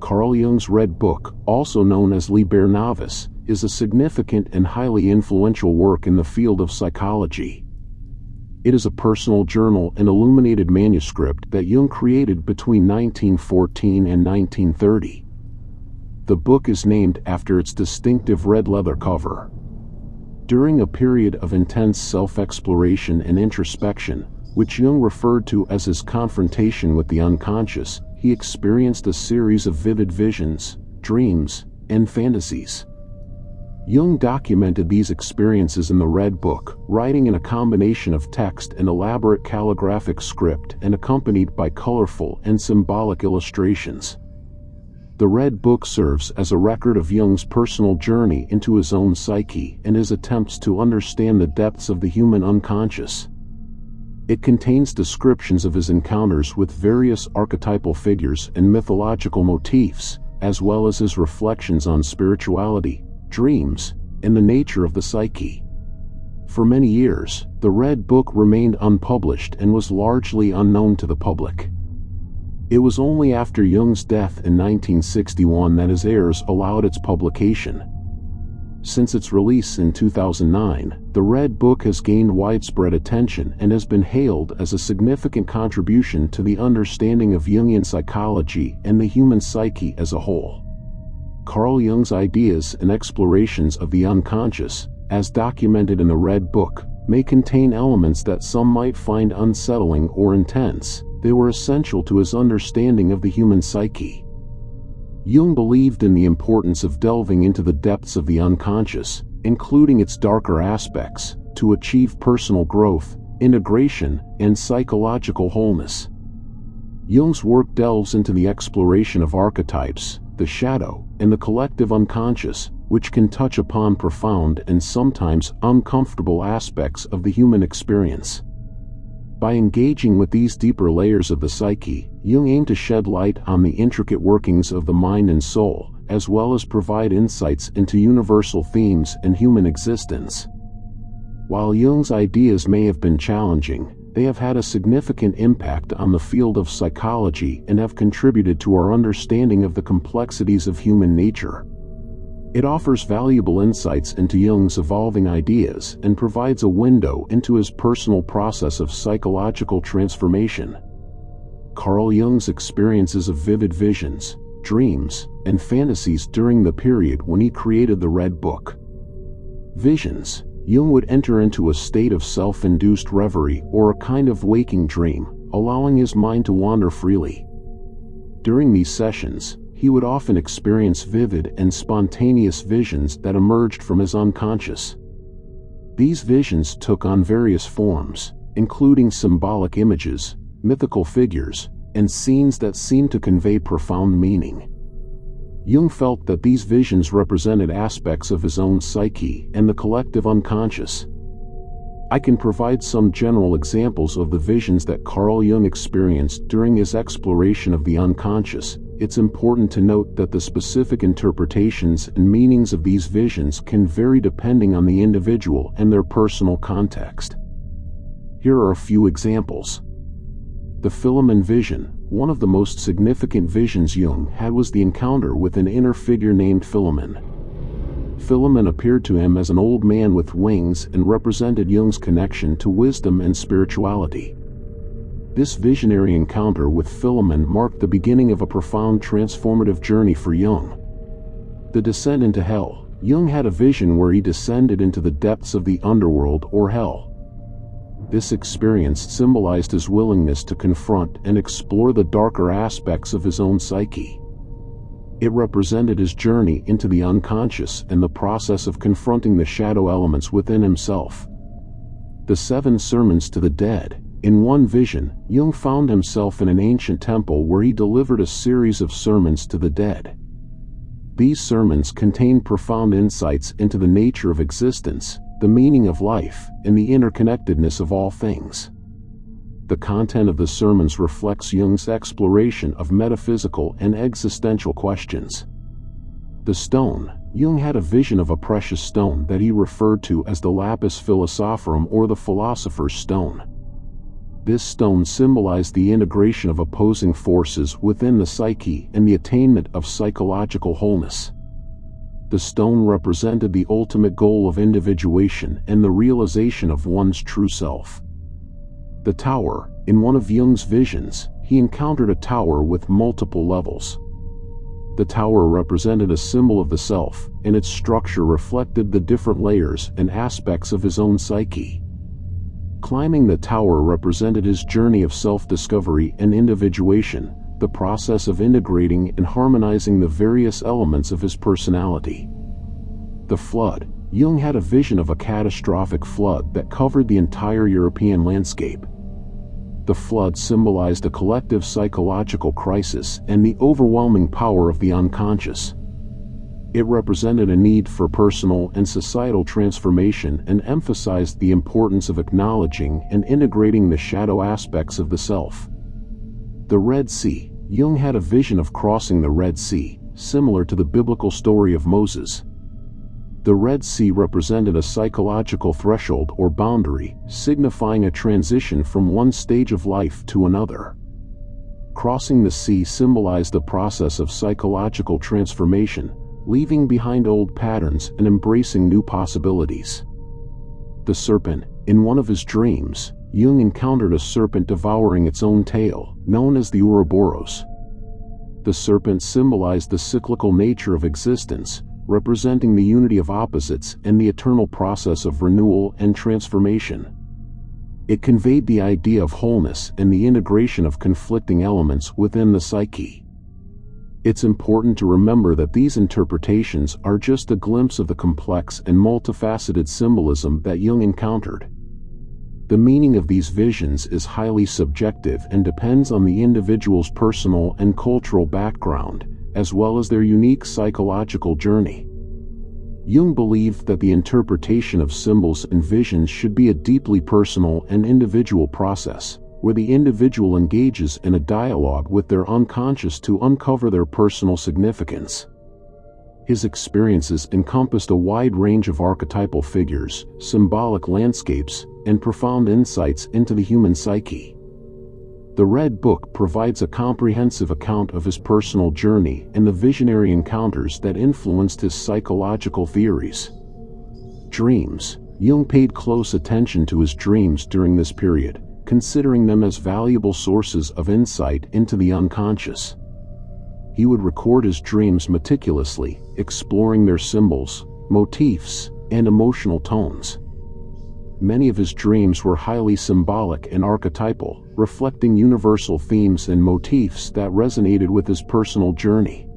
Carl Jung's Red Book, also known as Liber Novus, is a significant and highly influential work in the field of psychology. It is a personal journal and illuminated manuscript that Jung created between 1914 and 1930. The book is named after its distinctive red leather cover. During a period of intense self-exploration and introspection, which Jung referred to as his confrontation with the unconscious, he experienced a series of vivid visions, dreams, and fantasies. Jung documented these experiences in the Red Book, writing in a combination of text and elaborate calligraphic script and accompanied by colorful and symbolic illustrations. The Red Book serves as a record of Jung's personal journey into his own psyche and his attempts to understand the depths of the human unconscious. It contains descriptions of his encounters with various archetypal figures and mythological motifs, as well as his reflections on spirituality, dreams, and the nature of the psyche. For many years, the Red Book remained unpublished and was largely unknown to the public. It was only after Jung's death in 1961 that his heirs allowed its publication. Since its release in 2009, the Red Book has gained widespread attention and has been hailed as a significant contribution to the understanding of Jungian psychology and the human psyche as a whole. Carl Jung's ideas and explorations of the unconscious, as documented in the Red Book, may contain elements that some might find unsettling or intense. They were essential to his understanding of the human psyche. Jung believed in the importance of delving into the depths of the unconscious, including its darker aspects, to achieve personal growth, integration, and psychological wholeness. Jung's work delves into the exploration of archetypes, the shadow, and the collective unconscious, which can touch upon profound and sometimes uncomfortable aspects of the human experience. By engaging with these deeper layers of the psyche, Jung aimed to shed light on the intricate workings of the mind and soul, as well as provide insights into universal themes and human existence. While Jung's ideas may have been challenging, they have had a significant impact on the field of psychology and have contributed to our understanding of the complexities of human nature. It offers valuable insights into Jung's evolving ideas and provides a window into his personal process of psychological transformation. Carl Jung's experiences of vivid visions, dreams, and fantasies during the period when he created the Red Book. Visions. Jung would enter into a state of self-induced reverie or a kind of waking dream, allowing his mind to wander freely. During these sessions, he would often experience vivid and spontaneous visions that emerged from his unconscious. These visions took on various forms, including symbolic images, mythical figures, and scenes that seemed to convey profound meaning. Jung felt that these visions represented aspects of his own psyche and the collective unconscious. I can provide some general examples of the visions that Carl Jung experienced during his exploration of the unconscious. It's important to note that the specific interpretations and meanings of these visions can vary depending on the individual and their personal context. Here are a few examples. The Philemon vision. One of the most significant visions Jung had was the encounter with an inner figure named Philemon. Philemon appeared to him as an old man with wings and represented Jung's connection to wisdom and spirituality. This visionary encounter with Philemon marked the beginning of a profound transformative journey for Jung. The descent into hell. Jung had a vision where he descended into the depths of the underworld or hell. This experience symbolized his willingness to confront and explore the darker aspects of his own psyche. It represented his journey into the unconscious and the process of confronting the shadow elements within himself. The 7 sermons to the dead. In one vision, Jung found himself in an ancient temple where he delivered a series of sermons to the dead. These sermons contained profound insights into the nature of existence, the meaning of life, and the interconnectedness of all things. The content of the sermons reflects Jung's exploration of metaphysical and existential questions. The stone. Jung had a vision of a precious stone that he referred to as the lapis philosophorum or the philosopher's stone. This stone symbolized the integration of opposing forces within the psyche and the attainment of psychological wholeness. The stone represented the ultimate goal of individuation and the realization of one's true self. The tower. In one of Jung's visions, he encountered a tower with multiple levels. The tower represented a symbol of the self, and its structure reflected the different layers and aspects of his own psyche. Climbing the tower represented his journey of self-discovery and individuation, the process of integrating and harmonizing the various elements of his personality. The flood. Jung had a vision of a catastrophic flood that covered the entire European landscape. The flood symbolized a collective psychological crisis and the overwhelming power of the unconscious. It represented a need for personal and societal transformation and emphasized the importance of acknowledging and integrating the shadow aspects of the self. The Red Sea. Jung had a vision of crossing the Red Sea, similar to the biblical story of Moses. The Red Sea represented a psychological threshold or boundary, signifying a transition from one stage of life to another. Crossing the sea symbolized the process of psychological transformation, leaving behind old patterns and embracing new possibilities. The serpent. In one of his dreams, Jung encountered a serpent devouring its own tail, known as the Ouroboros. The serpent symbolized the cyclical nature of existence, representing the unity of opposites and the eternal process of renewal and transformation. It conveyed the idea of wholeness and the integration of conflicting elements within the psyche. It's important to remember that these interpretations are just a glimpse of the complex and multifaceted symbolism that Jung encountered. The meaning of these visions is highly subjective and depends on the individual's personal and cultural background, as well as their unique psychological journey. Jung believed that the interpretation of symbols and visions should be a deeply personal and individual process, where the individual engages in a dialogue with their unconscious to uncover their personal significance. His experiences encompassed a wide range of archetypal figures, symbolic landscapes, and profound insights into the human psyche. The Red Book provides a comprehensive account of his personal journey and the visionary encounters that influenced his psychological theories. Dreams. Jung paid close attention to his dreams during this period, considering them as valuable sources of insight into the unconscious. He would record his dreams meticulously, exploring their symbols, motifs, and emotional tones. Many of his dreams were highly symbolic and archetypal, reflecting universal themes and motifs that resonated with his personal journey.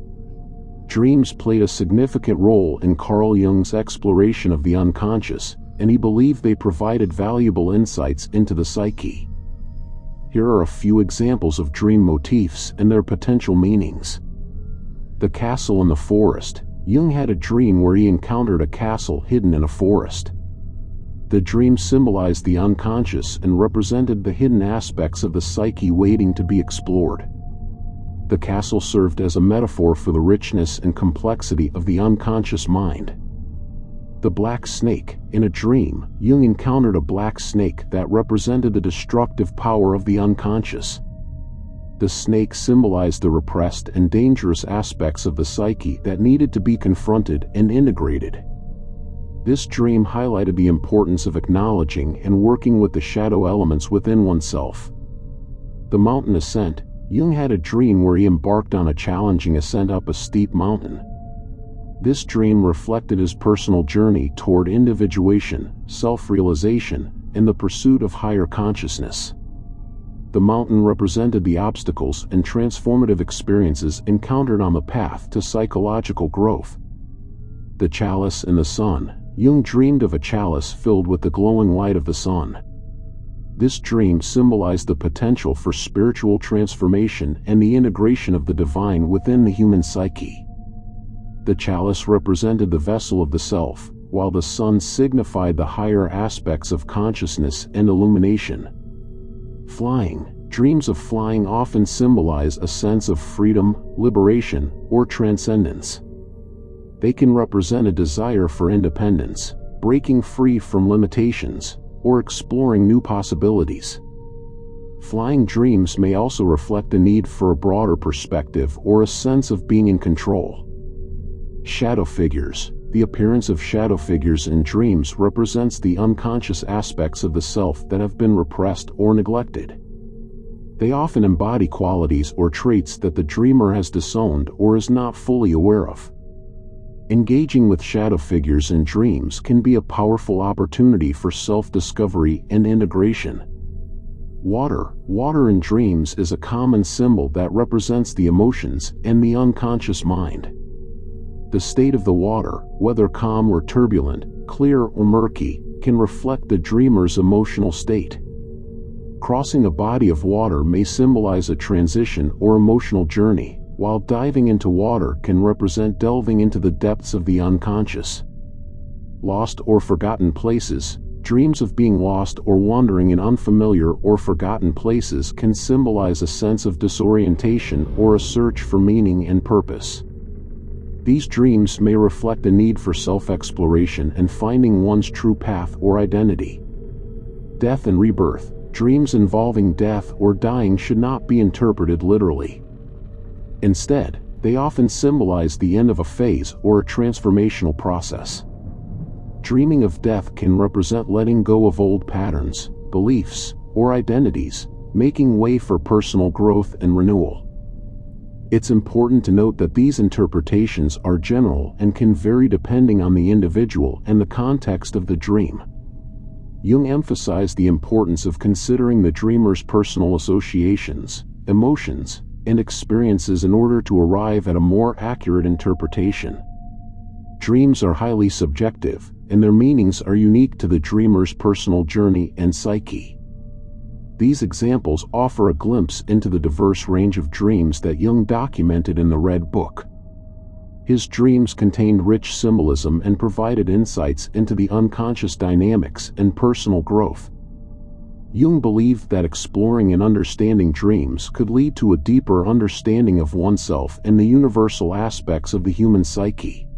Dreams played a significant role in Carl Jung's exploration of the unconscious, and he believed they provided valuable insights into the psyche. Here are a few examples of dream motifs and their potential meanings. The castle in the forest. Jung had a dream where he encountered a castle hidden in a forest. The dream symbolized the unconscious and represented the hidden aspects of the psyche waiting to be explored. The castle served as a metaphor for the richness and complexity of the unconscious mind. The black snake. In a dream, Jung encountered a black snake that represented the destructive power of the unconscious. The snake symbolized the repressed and dangerous aspects of the psyche that needed to be confronted and integrated. This dream highlighted the importance of acknowledging and working with the shadow elements within oneself. The mountain ascent. Jung had a dream where he embarked on a challenging ascent up a steep mountain. This dream reflected his personal journey toward individuation, self-realization, and the pursuit of higher consciousness. The mountain represented the obstacles and transformative experiences encountered on the path to psychological growth. The chalice and the sun. Jung dreamed of a chalice filled with the glowing light of the sun. This dream symbolized the potential for spiritual transformation and the integration of the divine within the human psyche. The chalice represented the vessel of the self, while the sun signified the higher aspects of consciousness and illumination. Flying. Dreams of flying often symbolize a sense of freedom, liberation, or transcendence. They can represent a desire for independence, breaking free from limitations, or exploring new possibilities. Flying dreams may also reflect a need for a broader perspective or a sense of being in control. Shadow figures. The appearance of shadow figures in dreams represents the unconscious aspects of the self that have been repressed or neglected. They often embody qualities or traits that the dreamer has disowned or is not fully aware of. Engaging with shadow figures in dreams can be a powerful opportunity for self-discovery and integration. Water. Water in dreams is a common symbol that represents the emotions and the unconscious mind. The state of the water, whether calm or turbulent, clear or murky, can reflect the dreamer's emotional state. Crossing a body of water may symbolize a transition or emotional journey, while diving into water can represent delving into the depths of the unconscious. Lost or forgotten places. Dreams of being lost or wandering in unfamiliar or forgotten places can symbolize a sense of disorientation or a search for meaning and purpose. These dreams may reflect a need for self-exploration and finding one's true path or identity. Death and rebirth. Dreams involving death or dying should not be interpreted literally. Instead, they often symbolize the end of a phase or a transformational process. Dreaming of death can represent letting go of old patterns, beliefs, or identities, making way for personal growth and renewal. It's important to note that these interpretations are general and can vary depending on the individual and the context of the dream. Jung emphasized the importance of considering the dreamer's personal associations, emotions, and experiences in order to arrive at a more accurate interpretation. Dreams are highly subjective, and their meanings are unique to the dreamer's personal journey and psyche. These examples offer a glimpse into the diverse range of dreams that Jung documented in the Red Book. His dreams contained rich symbolism and provided insights into the unconscious dynamics and personal growth. Jung believed that exploring and understanding dreams could lead to a deeper understanding of oneself and the universal aspects of the human psyche.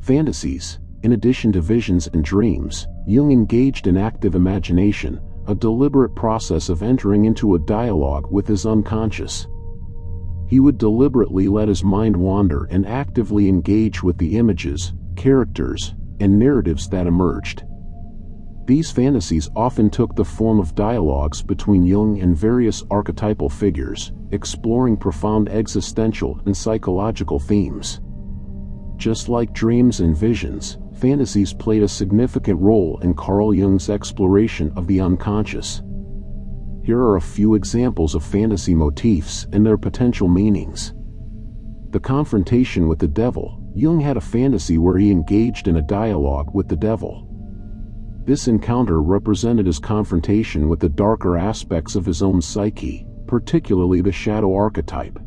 Fantasies. In addition to visions and dreams, Jung engaged in active imagination, a deliberate process of entering into a dialogue with his unconscious. He would deliberately let his mind wander and actively engage with the images, characters, and narratives that emerged. These fantasies often took the form of dialogues between Jung and various archetypal figures, exploring profound existential and psychological themes. Just like dreams and visions, fantasies played a significant role in Carl Jung's exploration of the unconscious. Here are a few examples of fantasy motifs and their potential meanings. The confrontation with the devil. Jung had a fantasy where he engaged in a dialogue with the devil. This encounter represented his confrontation with the darker aspects of his own psyche, particularly the shadow archetype.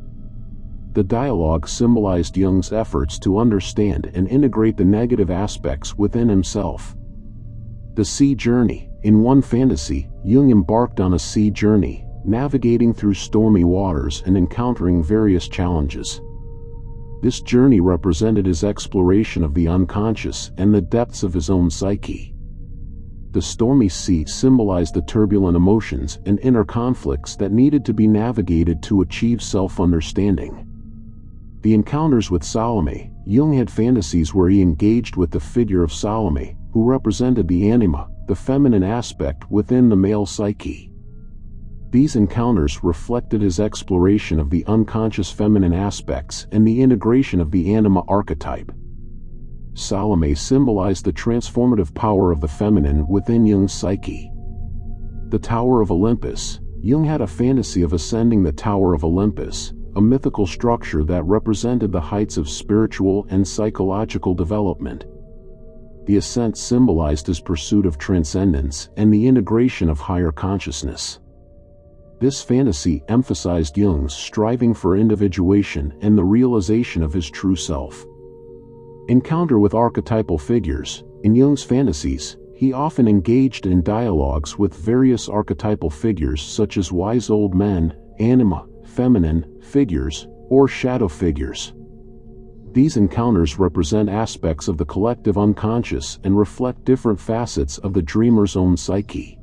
The dialogue symbolized Jung's efforts to understand and integrate the negative aspects within himself. The sea journey. In one fantasy, Jung embarked on a sea journey, navigating through stormy waters and encountering various challenges. This journey represented his exploration of the unconscious and the depths of his own psyche. The stormy sea symbolized the turbulent emotions and inner conflicts that needed to be navigated to achieve self-understanding. The encounters with Salome. Jung had fantasies where he engaged with the figure of Salome, who represented the anima, the feminine aspect within the male psyche. These encounters reflected his exploration of the unconscious feminine aspects and the integration of the anima archetype. Salome symbolized the transformative power of the feminine within Jung's psyche. The Tower of Olympus. Jung had a fantasy of ascending the Tower of Olympus, a mythical structure that represented the heights of spiritual and psychological development. The ascent symbolized his pursuit of transcendence and the integration of higher consciousness. This fantasy emphasized Jung's striving for individuation and the realization of his true self. Encounter with archetypal figures. In Jung's fantasies, he often engaged in dialogues with various archetypal figures such as wise old men, anima, feminine figures, or shadow figures. These encounters represent aspects of the collective unconscious and reflect different facets of the dreamer's own psyche.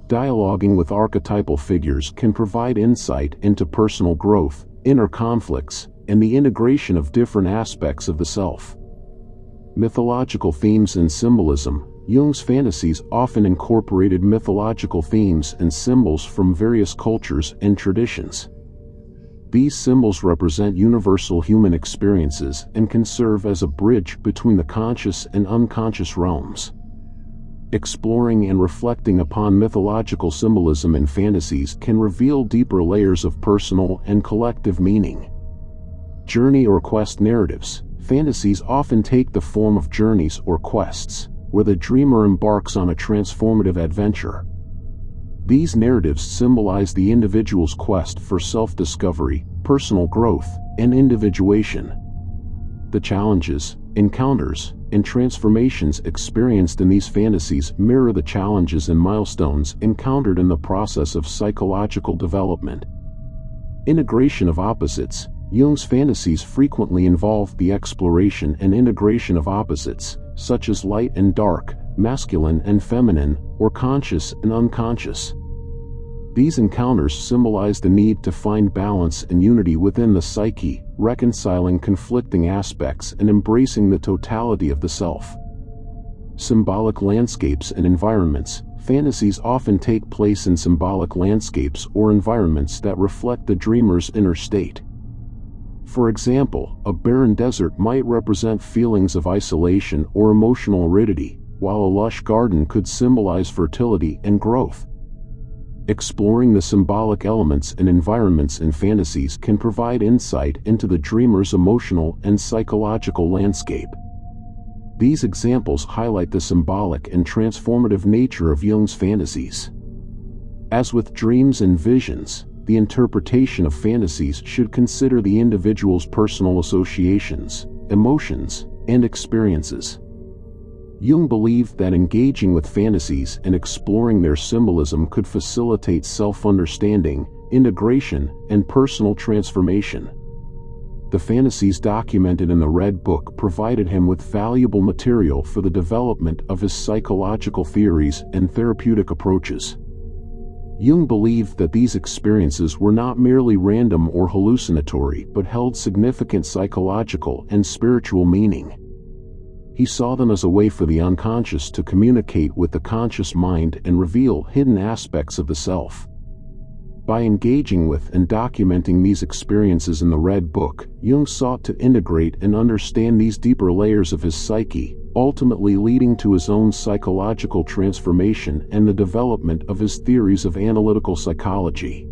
Dialoguing with archetypal figures can provide insight into personal growth, inner conflicts, and the integration of different aspects of the self. Mythological themes and symbolism. Jung's fantasies often incorporated mythological themes and symbols from various cultures and traditions. These symbols represent universal human experiences and can serve as a bridge between the conscious and unconscious realms. Exploring and reflecting upon mythological symbolism in fantasies can reveal deeper layers of personal and collective meaning. Journey or quest narratives. Fantasies often take the form of journeys or quests, where the dreamer embarks on a transformative adventure. These narratives symbolize the individual's quest for self-discovery, personal growth, and individuation. The challenges, encounters, and transformations experienced in these fantasies mirror the challenges and milestones encountered in the process of psychological development. Integration of opposites. Jung's fantasies frequently involve the exploration and integration of opposites, such as light and dark, masculine and feminine, or conscious and unconscious. These encounters symbolize the need to find balance and unity within the psyche, reconciling conflicting aspects and embracing the totality of the self. Symbolic landscapes and environments. Fantasies often take place in symbolic landscapes or environments that reflect the dreamer's inner state. For example, a barren desert might represent feelings of isolation or emotional aridity, while a lush garden could symbolize fertility and growth. Exploring the symbolic elements and environments in fantasies can provide insight into the dreamer's emotional and psychological landscape. These examples highlight the symbolic and transformative nature of Jung's fantasies. As with dreams and visions, the interpretation of fantasies should consider the individual's personal associations, emotions, and experiences. Jung believed that engaging with fantasies and exploring their symbolism could facilitate self-understanding, integration, and personal transformation. The fantasies documented in the Red Book provided him with valuable material for the development of his psychological theories and therapeutic approaches. Jung believed that these experiences were not merely random or hallucinatory but held significant psychological and spiritual meaning. He saw them as a way for the unconscious to communicate with the conscious mind and reveal hidden aspects of the self. By engaging with and documenting these experiences in the Red Book, Jung sought to integrate and understand these deeper layers of his psyche, ultimately leading to his own psychological transformation and the development of his theories of analytical psychology.